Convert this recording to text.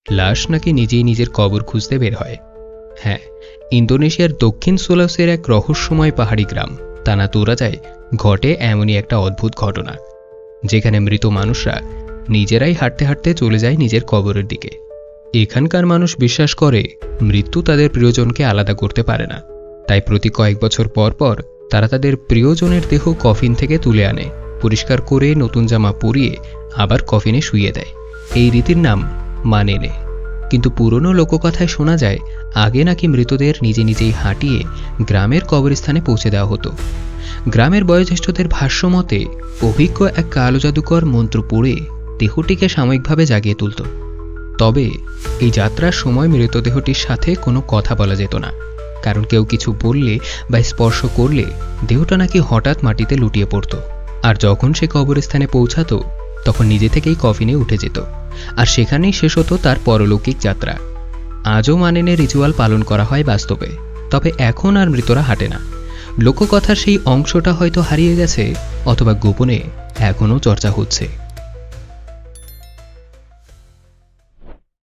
লাশ নাকি নিজেই নিজের কবর খুঁজতে বের হয়। হ্যাঁ, ইন্দোনেশিয়ার দক্ষিণ সুলাওসির এক রহস্যময় পাহাড়ি গ্রাম তানা তোরাজায় ঘটে এমনই একটা অদ্ভুত ঘটনা, যেখানে মৃত মানুষরা নিজেরাই হাঁটতে হাঁটতে চলে যায় নিজের কবরের দিকে। এখানকার মানুষ বিশ্বাস করে মৃত্যু তাদের প্রিয়জনকে আলাদা করতে পারে না, তাই প্রতি কয়েক বছর পর পর তারা তাদের প্রিয়জনের দেহ কফিন থেকে তুলে আনে, পরিষ্কার করে নতুন জামা পরিয়ে আবার কফিনে শুইয়ে দেয়। এই রীতির নাম মানেনে। কিন্তু পুরনো লোককথায় শোনা যায় আগে নাকি মৃতদের নিজে নিজেই হাঁটিয়ে গ্রামের কবরস্থানে পৌঁছে দেওয়া হতো। গ্রামের বয়োজ্যেষ্ঠদের ভাষ্যমতে অভিজ্ঞ এক কালো জাদুকর মন্ত্র পড়ে দেহটিকে সাময়িকভাবে জাগিয়ে তুলত। তবে এই যাত্রার সময় মৃতদেহটির সাথে কোনো কথা বলা যেত না, কারণ কেউ কিছু বললে বা স্পর্শ করলে দেহটা নাকি হঠাৎ মাটিতে লুটিয়ে পড়ত। আর যখন সে কবরস্থানে পৌঁছাতো তখন নিজে থেকেই কফিনে উঠে যেত, আর সেখানেই শেষ হতো তার পরলৌকিক যাত্রা। আজও মানেনে রিচুয়াল পালন করা হয় বাস্তবে, তবে এখন আর মৃতরা হাঁটে না। লোককথার সেই অংশটা হয়তো হারিয়ে গেছে, অথবা গোপনে এখনও চর্চা হচ্ছে।